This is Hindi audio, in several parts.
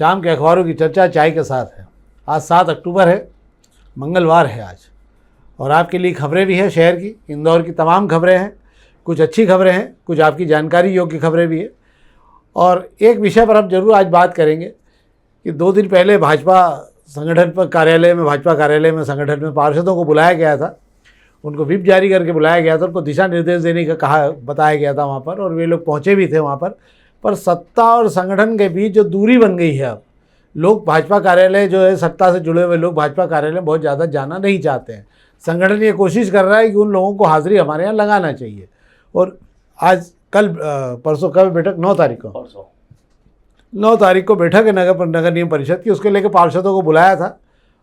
शाम के अखबारों की चर्चा चाय के साथ है। आज 7 अक्टूबर है, मंगलवार है आज, और आपके लिए खबरें भी हैं शहर की, इंदौर की तमाम खबरें हैं। कुछ अच्छी खबरें हैं, कुछ आपकी जानकारी योग्य खबरें भी हैं। और एक विषय पर हम जरूर आज बात करेंगे कि 2 दिन पहले भाजपा कार्यालय में संगठन में पार्षदों को बुलाया गया था, उनको व्हिप जारी करके बुलाया गया था, उनको दिशा निर्देश देने का बताया गया था वहाँ पर, और वे लोग पहुँचे भी थे वहाँ पर सत्ता और संगठन के बीच जो दूरी बन गई है, अब लोग भाजपा कार्यालय जो है, सत्ता से जुड़े हुए लोग भाजपा कार्यालय में बहुत ज़्यादा जाना नहीं चाहते हैं। संगठन ये कोशिश कर रहा है कि उन लोगों को हाजिरी हमारे यहाँ लगाना चाहिए। और आज परसों कब बैठक, 9 तारीख को 9 तारीख को बैठक है नगर निगम परिषद की, उसके लेकर पार्षदों को बुलाया था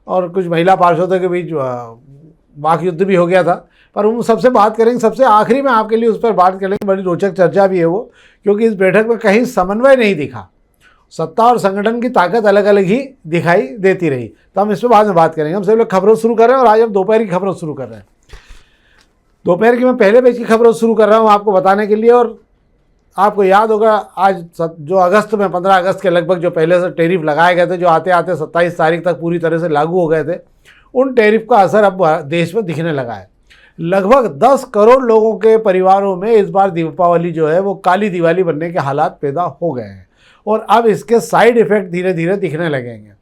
और कुछ महिला पार्षदों के बीच वाक युद्ध भी हो गया था। पर हम सबसे बात करेंगे, सबसे आखिरी में आपके लिए उस पर बात करेंगे। बड़ी रोचक चर्चा भी है वो, क्योंकि इस बैठक में कहीं समन्वय नहीं दिखा, सत्ता और संगठन की ताकत अलग अलग ही दिखाई देती रही। तो हम इस पर बाद में बात करेंगे। हम सब लोग खबरों शुरू कर रहे हैं, और आज हम दोपहर की खबरों शुरू कर रहे हैं। दोपहर की मैं पहले पेज की खबरों शुरू कर रहा हूँ आपको बताने के लिए। और आपको याद होगा, आज जो अगस्त में 15 अगस्त के लगभग जो पहले से टैरिफ लगाए गए थे, जो आते आते 27 तारीख तक पूरी तरह से लागू हो गए थे, उन टैरिफ का असर अब देश में दिखने लगा है। लगभग 10 करोड़ लोगों के परिवारों में इस बार दीपावली जो है वो काली दिवाली बनने के हालात पैदा हो गए हैं, और अब इसके साइड इफ़ेक्ट धीरे धीरे दिखने लगेंगे।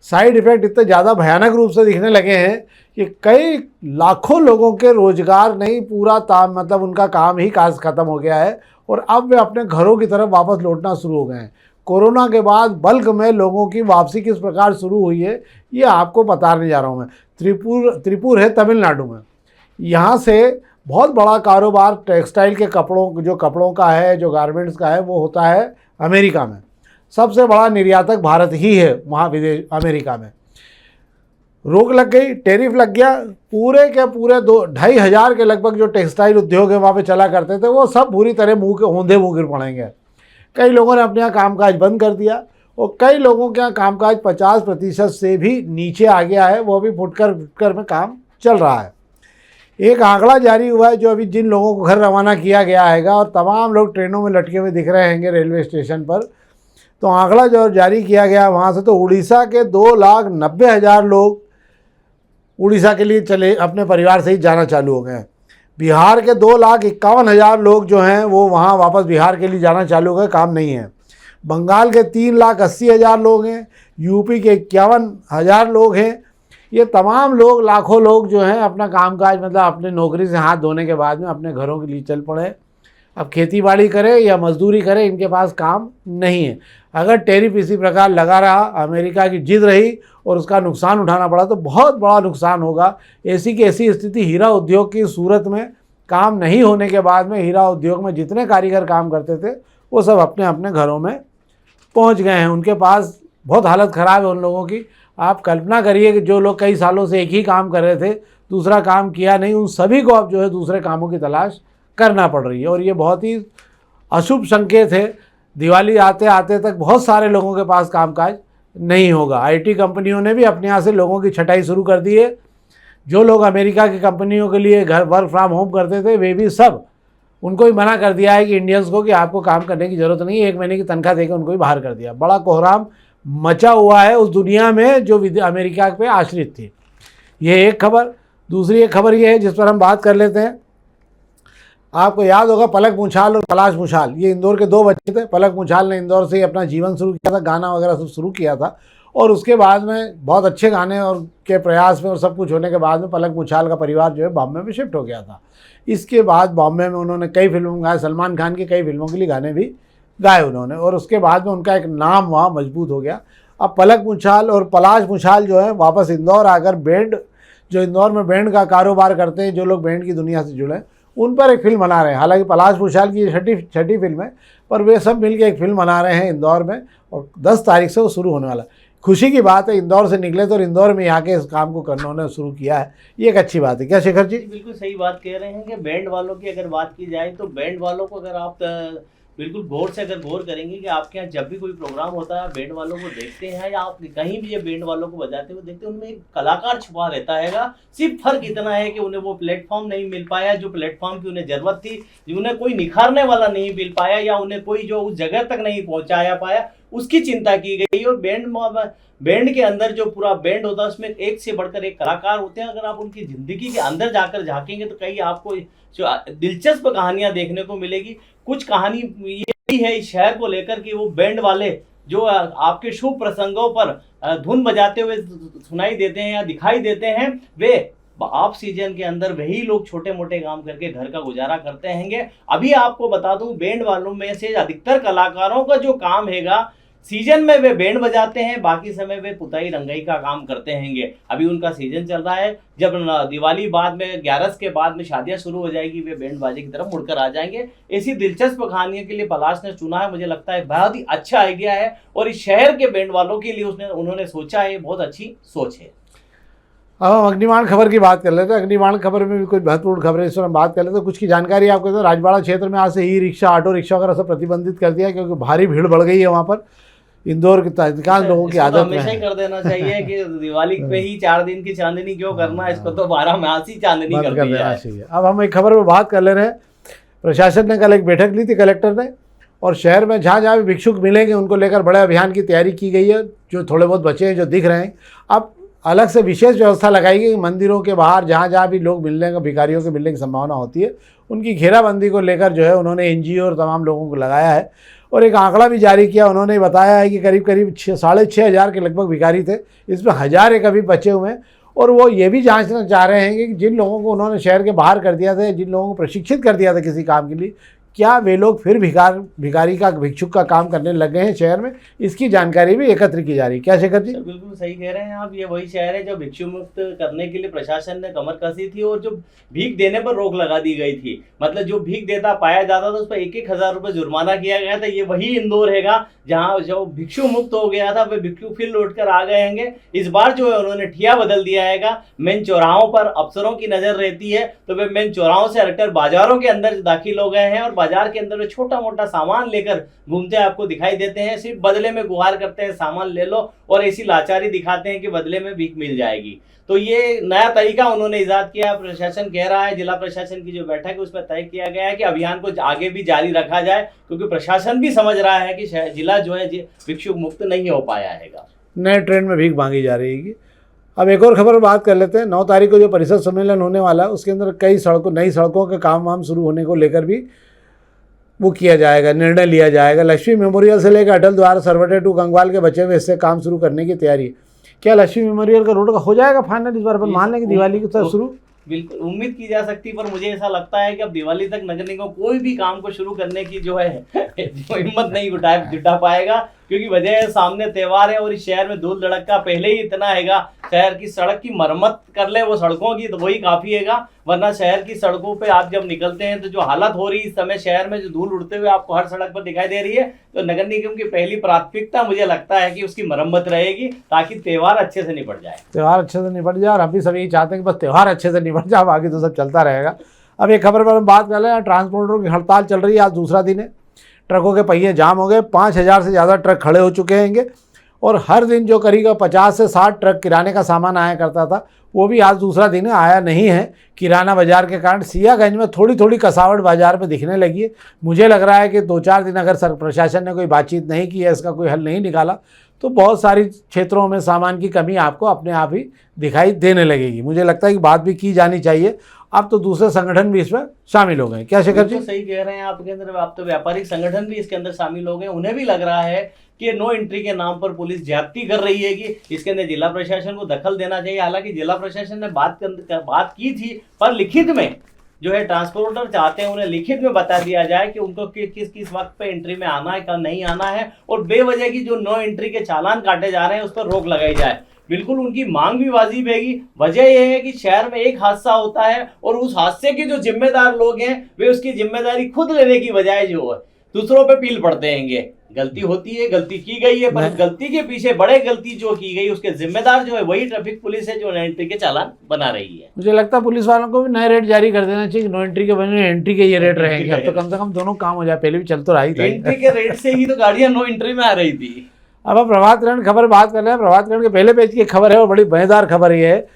साइड इफ़ेक्ट इतने ज़्यादा भयानक रूप से दिखने लगे हैं कि कई लाखों लोगों के रोजगार नहीं, पूरा मतलब उनका काम ही काज खत्म हो गया है, और अब वे अपने घरों की तरफ वापस लौटना शुरू हो गए हैं। कोरोना के बाद बल्क में लोगों की वापसी किस प्रकार शुरू हुई है, ये आपको बताने जा रहा हूँ मैं। त्रिपुर है तमिलनाडु में, यहाँ से बहुत बड़ा कारोबार टेक्सटाइल के कपड़ों का है, जो गारमेंट्स का है, वो होता है अमेरिका में। सबसे बड़ा निर्यातक भारत ही है वहाँ, विदेश अमेरिका में। रोक लग गई, टैरिफ लग गया, पूरे के पूरे 2,500 के लगभग जो टेक्सटाइल उद्योग है वहाँ पे चला करते थे, वो सब बुरी तरह औंधे मुँह गिर पड़ेंगे। कई लोगों ने अपने यहाँ कामकाज बंद कर दिया, और कई लोगों के यहाँ कामकाज 50% से भी नीचे आ गया है, वो भी फुटकर में काम चल रहा है। एक आंकड़ा जारी हुआ है, जो अभी जिन लोगों को घर रवाना किया गया है, और तमाम लोग ट्रेनों में लटके हुए दिख रहे हैं रेलवे स्टेशन पर, तो आंकड़ा जो जारी किया गया वहाँ से, तो उड़ीसा के 2,90,000 लोग उड़ीसा के लिए चले, अपने परिवार से ही जाना चालू हो गए हैं। बिहार के 2,51,000 लोग जो हैं वो वहाँ वापस बिहार के लिए जाना चालू हो गए, काम नहीं है। बंगाल के 3,80,000 लोग हैं, यूपी के 51,000 लोग हैं। ये तमाम लोग, लाखों लोग जो हैं, अपना कामकाज मतलब अपने नौकरी से हाथ धोने के बाद में अपने घरों के लिए चल पड़े। अब खेती बाड़ी करे या मजदूरी करे, इनके पास काम नहीं है। अगर टैरिफ इसी प्रकार लगा रहा, अमेरिका की जिद रही और उसका नुकसान उठाना पड़ा, तो बहुत बड़ा नुकसान होगा। ऐसी की ऐसी स्थिति हीरा उद्योग की सूरत में, काम नहीं होने के बाद में हीरा उद्योग में जितने कारीगर काम करते थे वो सब अपने अपने घरों में पहुंच गए हैं। उनके पास बहुत हालत ख़राब है उन लोगों की। आप कल्पना करिए कि जो लोग कई सालों से एक ही काम कर रहे थे, दूसरा काम किया नहीं, उन सभी को अब जो है दूसरे कामों की तलाश करना पड़ रही है, और ये बहुत ही अशुभ संकेत है। दिवाली आते आते तक बहुत सारे लोगों के पास कामकाज नहीं होगा। आईटी कंपनियों ने भी अपने यहाँ से लोगों की छटाई शुरू कर दी है। जो लोग अमेरिका की कंपनियों के लिए घर वर्क फ्रॉम होम करते थे, वे भी सब, उनको भी मना कर दिया है कि इंडियंस को, कि आपको काम करने की ज़रूरत नहीं है। 1 महीने की तनख्वाह देकर उनको भी बाहर कर दिया। बड़ा कोहराम मचा हुआ है उस दुनिया में जो अमेरिका पे आश्रित थी। ये एक खबर। दूसरी एक खबर ये है जिस पर हम बात कर लेते हैं। आपको याद होगा पलक मुछाल और पलाश मुछाल, ये इंदौर के 2 बच्चे थे। पलक मुछाल ने इंदौर से ही अपना जीवन शुरू किया था, गाना वगैरह सब शुरू किया था, और उसके बाद में बहुत अच्छे गाने और के प्रयास में और सब कुछ होने के बाद में पलक मुछाल का परिवार जो है बॉम्बे में शिफ्ट हो गया था। इसके बाद बॉम्बे में उन्होंने कई फिल्मों गाए, सलमान खान की कई फिल्मों के लिए गाने भी गाए उन्होंने, और उसके बाद में उनका एक नाम वहाँ मजबूत हो गया। अब पलक मुछाल और पलाश मुछाल जो है वापस इंदौर आकर बैंड, जो इंदौर में बैंड का कारोबार करते हैं, जो लोग बैंड की दुनिया से जुड़े हैं, उन पर एक फिल्म बना रहे हैं। हालांकि पलाश मुछाल की ये छठी फिल्म है, पर वे सब मिलकर एक फिल्म बना रहे हैं इंदौर में, और 10 तारीख से वो शुरू होने वाला है। खुशी की बात है, इंदौर से निकले तो और इंदौर में आके इस काम को करना उन्होंने शुरू किया है, ये एक अच्छी बात है। क्या शेखर जी? बिल्कुल सही बात कह रहे हैं कि बैंड वालों की अगर बात की जाए, तो बैंड वालों को अगर आप बिल्कुल गौर से अगर गौर करेंगे कि आपके यहाँ जब भी कोई प्रोग्राम होता है बैंड वालों को देखते हैं या आप कहीं भी ये बैंड वालों को बजाते हुए देखते हैं, उनमें एक कलाकार छुपा रहता है। सिर्फ फर्क इतना है कि उन्हें वो प्लेटफॉर्म नहीं मिल पाया जो प्लेटफॉर्म की उन्हें जरूरत थी, उन्हें कोई निखारने वाला नहीं मिल पाया या उन्हें कोई जो उस जगह तक नहीं पहुंचाया पाया, उसकी चिंता की गई। और बैंड के अंदर जो पूरा बैंड होता है उसमें एक से बढ़कर एक कलाकार होते हैं। अगर आप उनकी जिंदगी के अंदर जाकर झांकेंगे तो कई आपको जो दिलचस्प कहानियां देखने को मिलेगी। कुछ कहानी ये भी है इस शहर को लेकर कि वो बैंड वाले जो आपके शुभ प्रसंगों पर धुन बजाते हुए सुनाई देते हैं या दिखाई देते हैं, वे ऑफ सीजन के अंदर वही लोग छोटे मोटे काम करके घर का गुजारा करते हैंगे। अभी आपको बता दूं बैंड वालों में से अधिकतर कलाकारों का जो काम हैगा, सीजन में वे बैंड बजाते हैं, बाकी समय वे पुताई रंगाई का काम करते हैंगे। अभी उनका सीजन चल रहा है, जब दिवाली बाद में 11 के बाद में शादियां शुरू हो जाएगी वे बैंड बाजे की तरफ मुड़कर आ जाएंगे। ऐसी दिलचस्प कहानियों के लिए पलाश ने चुना है, मुझे लगता है बहुत ही अच्छा आइडिया है और इस शहर के बैंड वालों के लिए उन्होंने सोचा है, बहुत अच्छी सोच है। अब हम अग्निबाण खबर की बात कर लेते हैं। अग्निबाण खबर में भी कुछ महत्वपूर्ण खबरें इस पर हम बात कर लेते हैं। कुछ की जानकारी आपको देते हैं। राजवाड़ा क्षेत्र में आज से ई रिक्शा, ऑटो रिक्शा वगैरह सब प्रतिबंधित कर दिया क्योंकि भारी भीड़ बढ़ गई है वहाँ पर। इंदौर के अधिकांश लोगों की आदत हमेशा ही कर देना चाहिए कि दिवाली पे ही 4 दिन की चांदनी क्यों करना, इसको तो 12 मास ही चांदनी कर दिया है। अब हम एक खबर में बात कर ले रहे हैं। प्रशासन ने कल एक बैठक ली थी कलेक्टर ने, और शहर में जहाँ जहाँ भी भिक्षुक मिलेंगे उनको लेकर बड़े अभियान की तैयारी की गई है। जो थोड़े बहुत बचे हैं जो दिख रहे हैं, अब अलग से विशेष व्यवस्था लगाई गई। मंदिरों के बाहर जहाँ जहाँ भी लोग मिलने का, भिखारियों के मिलने की संभावना होती है, उनकी घेराबंदी को लेकर जो है उन्होंने एनजीओ और तमाम लोगों को लगाया है। और एक आंकड़ा भी जारी किया। उन्होंने बताया है कि करीब करीब 6,500 के लगभग भिखारी थे, इसमें 1,000 एक अभी बचे हुए हैं। और वो ये भी जांचना चाह रहे हैं कि जिन लोगों को उन्होंने शहर के बाहर कर दिया था, जिन लोगों को प्रशिक्षित कर दिया था किसी काम के लिए, क्या वे लोग फिर भिखारी का, भिक्षुक का काम करने लग गए हैं शहर में। इसकी जानकारी भी एकत्र की जा रही है। क्या शेखर जी? बिल्कुल सही कह रहे हैं आप। ये वही शहर है जो भिक्षु मुक्त करने के लिए प्रशासन ने कमर कसी थी और जो भीख देने पर रोक लगा दी गई थी। मतलब जो भीख देता पाया जाता था उस पर 1,000 रुपये जुर्माना किया गया था। ये वही इंदौर हैगा जहाँ जो भिक्षु मुक्त हो गया था वे भिक्षु फिर लौट कर आ गए हैं। इस बार जो है उन्होंने ठिया बदल दिया हैगा। मेन चौराहों पर अफसरों की नजर रहती है तो वे मेन चौराहों से हटकर बाजारों के अंदर दाखिल हो गए हैं और बाजार के अंदर वे छोटा मोटा सामान लेकर घूमते आपको दिखाई देते हैं। सिर्फ बदले में गुहार करते हैं सामान ले लो और ऐसी लाचारी दिखाते हैं कि बदले में भीख मिल जाएगी। तो ये नया तरीका उन्होंने इजाद किया। प्रशासन कह रहा है, जिला प्रशासन की जो बैठक है उसमें तय किया गया है कि अभियान को आगे भी जारी रखा जाए, क्योंकि प्रशासन भी समझ रहा है कि जिला जो है भिक्षुक मुक्त नहीं हो पाया है। नए ट्रेंड में भीख मांगी जा रही है। अब एक और खबर बात कर लेते हैं। 9 तारीख को जो परिषद सम्मेलन होने वाला है उसके अंदर कई नई सड़कों के काम वाम शुरू होने को लेकर भी वो किया जाएगा, निर्णय लिया जाएगा। लक्ष्मी मेमोरियल से लेकर अटल द्वार, सरवटे टू गंगवाल के बचे हुए हिस्से काम शुरू करने की तैयारी। क्या लक्ष्मी मेमोरियल का रोड का हो जाएगा फाइनल इस बार? अपन मान लें कि दिवाली की तरह शुरू बिल्कुल उम्मीद की जा सकती है, पर मुझे ऐसा लगता है कि अब दिवाली तक नगर निगम कोई भी काम को शुरू करने की जो है जो हिम्मत नहीं जुटा पाएगा, क्योंकि वजह है सामने त्यौहार है और इस शहर में धूल धड़का पहले ही इतना हैगा। शहर की सड़क की मरम्मत कर ले वो सड़कों की तो वही काफी हैगा, वरना शहर की सड़कों पे आप जब निकलते हैं तो जो हालत हो रही है इस समय शहर में, जो धूल उड़ते हुए आपको हर सड़क पर दिखाई दे रही है, तो नगर निगम की पहली प्राथमिकता मुझे लगता है कि उसकी मरम्मत रहेगी ताकि त्यौहार अच्छे से निपट जाए। त्यौहार अच्छे से निपट जाए और हम भी सब यही चाहते हैं कि बस त्यौहार अच्छे से निपट जाए, बाकी तो सब चलता रहेगा। अब एक खबर पर हम बात कर लें। ट्रांसपोर्टरों की हड़ताल चल रही है, आज दूसरा दिन है। ट्रकों के पहिए जाम हो गए, 5,000 से ज़्यादा ट्रक खड़े हो चुके हैं और हर दिन जो करीब 50 से 60 ट्रक किराने का सामान आया करता था वो भी आज दूसरा दिन है आया नहीं है। किराना बाजार के कारण सियागंज में थोड़ी थोड़ी कसावट बाजार में दिखने लगी है। मुझे लग रहा है कि 2-4 दिन अगर प्रशासन ने कोई बातचीत नहीं की है, इसका कोई हल नहीं निकाला, तो बहुत सारी क्षेत्रों में सामान की कमी आपको अपने आप ही दिखाई देने लगेगी। मुझे लगता है कि बात भी की जानी चाहिए। अब तो दूसरे संगठन भी इसमें शामिल हो गए। क्या शेखर जी? सही कह रहे हैं आपके अंदर, आप तो व्यापारिक संगठन भी इसके अंदर शामिल हो गए। उन्हें भी लग रहा है कि नो एंट्री के नाम पर पुलिस ज्यादती कर रही है कि इसके अंदर जिला प्रशासन को दखल देना चाहिए। हालांकि जिला प्रशासन ने बात की थी, पर लिखित में जो है ट्रांसपोर्टर चाहते हैं उन्हें लिखित में बता दिया जाए कि उनको किस वक्त पे एंट्री में आना है, कब नहीं आना है, और बेवजह की जो नो एंट्री के चालान काटे जा रहे हैं उस पर रोक लगाई जाए। बिल्कुल उनकी मांग भी वाजिब हैगी। वजह यह है कि शहर में एक हादसा होता है और उस हादसे के जो जिम्मेदार लोग हैं वे उसकी जिम्मेदारी खुद लेने की बजाय जो है दूसरों पे पील पड़ते हैंगे। गलती होती है, गलती की गई है, पर उस गलती के पीछे बड़े गलती जो की गई उसके जिम्मेदार जो है वही ट्रैफिक पुलिस है जो नो एंट्री के चालान बना रही है। मुझे लगता है पुलिस वालों को भी नए रेट जारी कर देना चाहिए, नो एंट्री के बने एंट्री के ये रेट रहेंगे, अब तो कम से कम दोनों काम हो जाए। पहले भी चल तो रहा ही था, एंट्री के रेट से ही तो गाड़ियां नो एंट्री में आ रही थी। अब आप प्रभात खंड खबर बात कर रहे हैं। प्रभात खंड के पहले पेज की खबर है और बड़ी मजेदार खबर ये है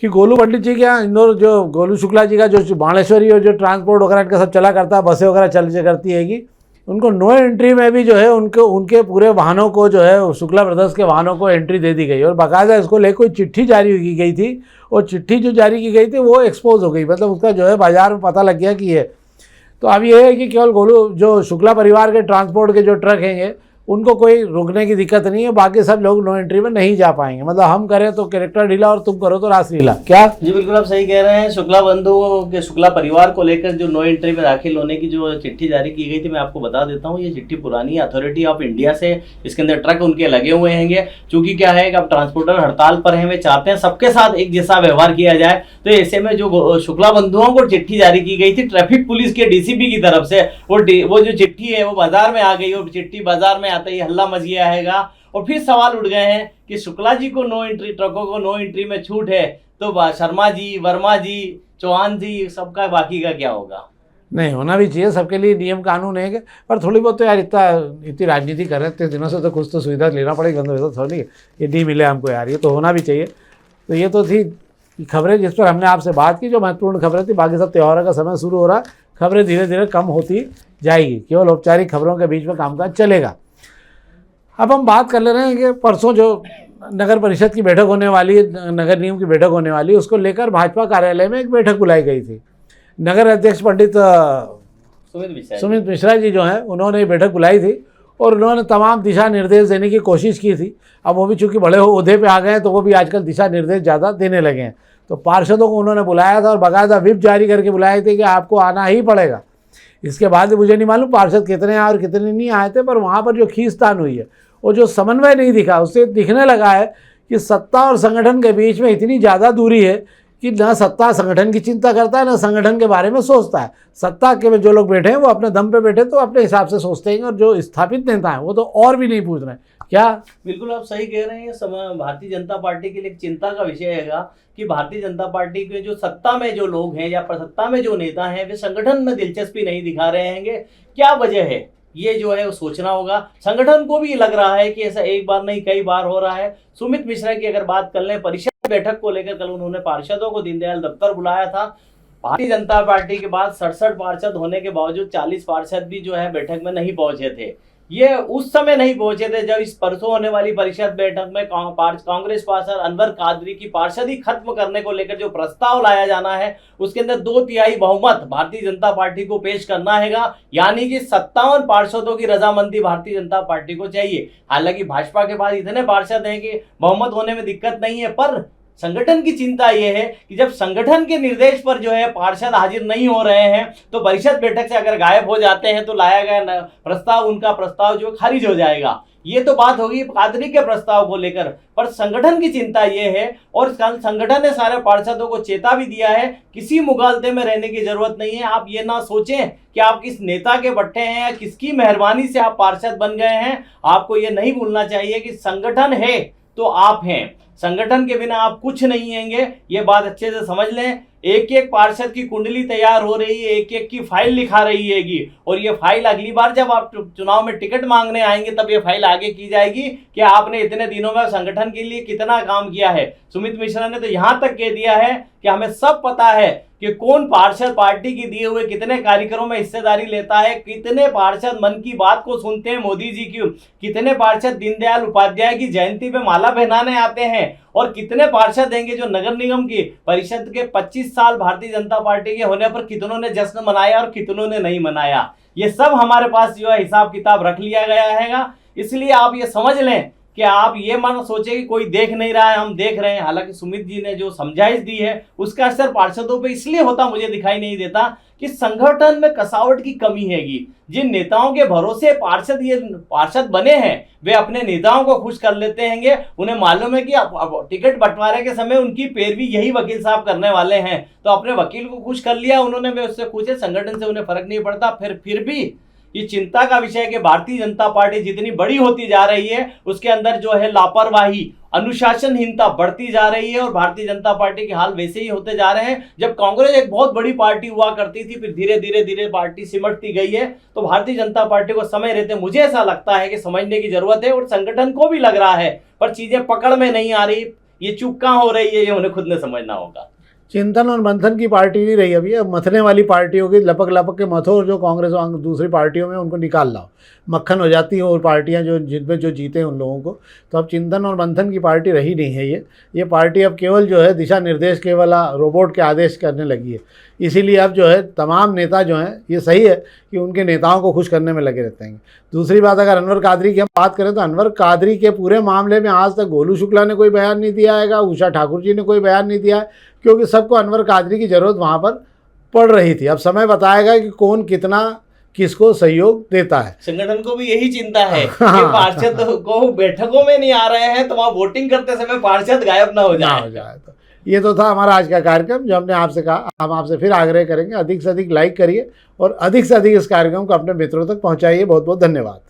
कि गोलू पंडित जी के यहाँ इंदौर, जो गोलू शुक्ला जी का जो बाणेश्वरी और जो ट्रांसपोर्ट वगैरह इनका सब चला करता है, बसें वगैरह चल करती है, उनको नो एंट्री में भी जो है उनके पूरे वाहनों को जो है शुक्ला ब्रदर्स के वाहनों को एंट्री दे दी गई और बाकायदा इसको लेकर कोई चिट्ठी जारी की गई थी और चिट्ठी जो जारी की गई थी वो एक्सपोज हो गई, मतलब उसका जो है बाजार में पता लग गया कि ये। तो अब ये है कि केवल गोलू जो शुक्ला परिवार के ट्रांसपोर्ट के जो ट्रक हैं उनको कोई रुकने की दिक्कत नहीं है, बाकी सब लोग नो एंट्री में नहीं जा पाएंगे। मतलब हम करें तो कैरेक्टर ढीला और तुम करो तो रासलीला। क्या जी बिल्कुल आप सही कह रहे हैं। शुक्ला बंधुओं के शुक्ला परिवार को लेकर जो नो एंट्री में दाखिल होने की जो चिट्ठी जारी की गई थी, मैं आपको बता देता हूँ, ये चिट्ठी पुरानी अथॉरिटी ऑफ इंडिया से, इसके अंदर ट्रक उनके लगे हुए हैं। चूंकि क्या है कि अब ट्रांसपोर्टर हड़ताल पर हैं, वे चाहते हैं सबके साथ एक जैसा व्यवहार किया जाए, तो ऐसे में जो शुक्ला बंधुओं को चिट्ठी जारी की गई थी ट्रैफिक पुलिस के डीसीपी की तरफ से, वो जो चिट्ठी है वो बाजार में आ गई और चिट्ठी बाजार में आते ही हल्ला मच गया हैगा। और फिर सवाल उठ गए हैं कि शुक्ला जी को नो एंट्री, ट्रकों को नो एंट्री में छूट है, तो शर्मा जी, वर्मा जी, चौहान जी, सबका बाकी का क्या होगा? नहीं, होना भी चाहिए, सबके लिए नियम कानून है। पर थोड़ी बहुत तो यार इतनी राजनीति कर रहे थे दिनों से, तो कुछ तो सुविधा लेना पड़ेगी, बंद तो थोड़ी ये नहीं मिले हमको यार, ये तो होना भी चाहिए। तो ये तो थी खबरें जिस पर हमने आपसे बात की, जो महत्वपूर्ण खबरें थी। बाकी सब त्योहारों का समय शुरू हो रहा, खबरें धीरे धीरे कम होती जाएगी, केवल औपचारिक खबरों के बीच में कामकाज चलेगा। अब हम बात कर ले रहे हैं कि परसों जो नगर परिषद की बैठक होने वाली, नगर निगम की बैठक होने वाली, उसको लेकर भाजपा कार्यालय में एक बैठक बुलाई गई थी। नगर अध्यक्ष पंडित सुमित मिश्रा जी जो हैं, उन्होंने बैठक बुलाई थी और उन्होंने तमाम दिशा निर्देश देने की कोशिश की थी। अब वो भी चूंकि बड़े ओहदे पे आ गए हैं तो वो भी आजकल दिशा निर्देश ज़्यादा देने लगे हैं। तो पार्षदों को उन्होंने बुलाया था और बाकायदा व्हिप जारी करके बुलाए थे कि आपको आना ही पड़ेगा। इसके बाद मुझे नहीं मालूम पार्षद कितने आए और कितने नहीं आए थे, पर वहाँ पर जो खींचतान हुई है और जो समन्वय नहीं दिखा, उससे दिखने लगा है कि सत्ता और संगठन के बीच में इतनी ज़्यादा दूरी है कि ना सत्ता संगठन की चिंता करता है, ना संगठन के बारे में सोचता है। सत्ता के में जो लोग बैठे हैं वो अपने दम पे बैठे तो अपने हिसाब से सोचते हैं, और जो स्थापित नेता हैं वो तो और भी नहीं पूछ रहे हैं। क्या बिल्कुल आप सही कह रहे हैं। ये भारतीय जनता पार्टी के लिए एक चिंता का विषय है कि भारतीय जनता पार्टी के जो सत्ता में जो लोग हैं या सत्ता में जो नेता हैं, वे संगठन में दिलचस्पी नहीं दिखा रहे हैं। क्या वजह है, ये जो है वो सोचना होगा। संगठन को भी लग रहा है कि ऐसा एक बार नहीं कई बार हो रहा है। सुमित मिश्रा की अगर बात कर लें, परिषद बैठक को लेकर कल उन्होंने पार्षदों को दीनदयाल दफ्तर बुलाया था। भारतीय जनता पार्टी के बाद 67 पार्षद होने के बावजूद 40 पार्षद भी जो है बैठक में नहीं पहुंचे थे। ये उस समय नहीं पहुंचे थे जब इस परसों होने वाली परिषद बैठक में कांग्रेस पार्षद अनवर कादरी की पार्षदी खत्म करने को लेकर जो प्रस्ताव लाया जाना है, उसके अंदर 2/3 बहुमत भारतीय जनता पार्टी को पेश करना हैगा। यानी कि 57 पार्षदों की रजामंदी भारतीय जनता पार्टी को चाहिए। हालांकि भाजपा के पास इतने पार्षद हैं कि बहुमत होने में दिक्कत नहीं है, पर संगठन की चिंता यह है कि जब संगठन के निर्देश पर जो है पार्षद हाजिर नहीं हो रहे हैं, तो परिषद बैठक से अगर गायब हो जाते हैं तो लाया गया प्रस्ताव, उनका प्रस्ताव जो खारिज हो जाएगा। ये तो बात होगी कादरी के प्रस्ताव को लेकर, पर संगठन की चिंता ये है, और संगठन ने सारे पार्षदों को चेता भी दिया है, किसी मुगालते में रहने की जरूरत नहीं है। आप ये ना सोचें कि आप किस नेता के बट्टे हैं या किसकी मेहरबानी से आप पार्षद बन गए हैं। आपको ये नहीं भूलना चाहिए कि संगठन है तो आप हैं, संगठन के बिना आप कुछ नहीं हैंगे। ये बात अच्छे से समझ लें। एक एक पार्षद की कुंडली तैयार हो रही है, एक एक की फाइल लिखा रही हैगी, और ये फाइल अगली बार जब आप चुनाव में टिकट मांगने आएंगे तब ये फाइल आगे की जाएगी कि आपने इतने दिनों में संगठन के लिए कितना काम किया है। सुमित मिश्रा ने तो यहाँ तक कह दिया है कि हमें सब पता है कि कौन पार्षद पार्टी की दिए हुए कितने कार्यक्रमों में हिस्सेदारी लेता है, कितने पार्षद मन की बात को सुनते हैं मोदी जी की, कितने पार्षद दीनदयाल उपाध्याय की जयंती पे माला पहनाने आते हैं, और कितने पार्षद देंगे जो नगर निगम की परिषद के 25 साल भारतीय जनता पार्टी के होने पर कितनों ने जश्न मनाया और कितनों ने नहीं मनाया। ये सब हमारे पास जो है हिसाब किताब रख लिया गया हैगा। इसलिए आप ये समझ लें कि आप ये मन सोचे कि कोई देख नहीं रहा है, हम देख रहे हैं। हालांकि सुमित जी ने जो समझाइश दी है उसका असर पार्षदों पे इसलिए होता मुझे दिखाई नहीं देता कि संगठन में कसावट की कमी हैगी। जिन नेताओं के भरोसे पार्षद बने हैं वे अपने नेताओं को खुश कर लेते हैं। उन्हें मालूम है कि टिकट बंटवारे के समय उनकी पैरवी यही वकील साहब करने वाले हैं, तो अपने वकील को खुश कर लिया उन्होंने, वे उससे पूछे, संगठन से उन्हें फर्क नहीं पड़ता। फिर भी ये चिंता का विषय है कि भारतीय जनता पार्टी जितनी बड़ी होती जा रही है उसके अंदर जो है लापरवाही, अनुशासनहीनता बढ़ती जा रही है और भारतीय जनता पार्टी के हाल वैसे ही होते जा रहे हैं। जब कांग्रेस एक बहुत बड़ी पार्टी हुआ करती थी, फिर धीरे धीरे धीरे पार्टी सिमटती गई है, तो भारतीय जनता पार्टी को समय रहते मुझे ऐसा लगता है कि समझने की जरूरत है और संगठन को भी लग रहा है, पर चीजें पकड़ में नहीं आ रही। ये चूक कहाँ हो रही है, ये उन्हें खुद ने समझना होगा। चिंतन और मंथन की पार्टी नहीं रही अभी, अब मथने वाली पार्टी होगी। लपक लपक के मथो और जो कांग्रेस और दूसरी पार्टियों में उनको निकाल लाओ, मक्खन हो जाती है और पार्टियां जो जिनमें जो जीते हैं उन लोगों को। तो अब चिंतन और मंथन की पार्टी रही नहीं है ये पार्टी अब केवल जो है दिशा निर्देश केवल रोबोट के आदेश करने लगी है। इसीलिए अब जो है तमाम नेता जो हैं, ये सही है कि उनके नेताओं को खुश करने में लगे रहते हैं। दूसरी बात, अगर अनवर कादरी की हम बात करें तो अनवर कादरी के पूरे मामले में आज तक गोलू शुक्ला ने कोई बयान नहीं दिया है, उषा ठाकुर जी ने कोई बयान नहीं दिया है, क्योंकि सबको अनवर कादरी की ज़रूरत वहाँ पर पड़ रही थी। अब समय बताएगा कि कौन कितना किसको सहयोग देता है। संगठन को भी यही चिंता है कि पार्षद को बैठकों में नहीं आ रहे हैं तो वहाँ वोटिंग करते समय पार्षद गायब ना हो जाए। तो ये तो था हमारा आज का कार्यक्रम जो हमने आपसे कहा। हम आपसे फिर आग्रह करेंगे, अधिक से अधिक लाइक करिए और अधिक से अधिक इस कार्यक्रम को अपने मित्रों तक पहुँचाइए। बहुत बहुत धन्यवाद।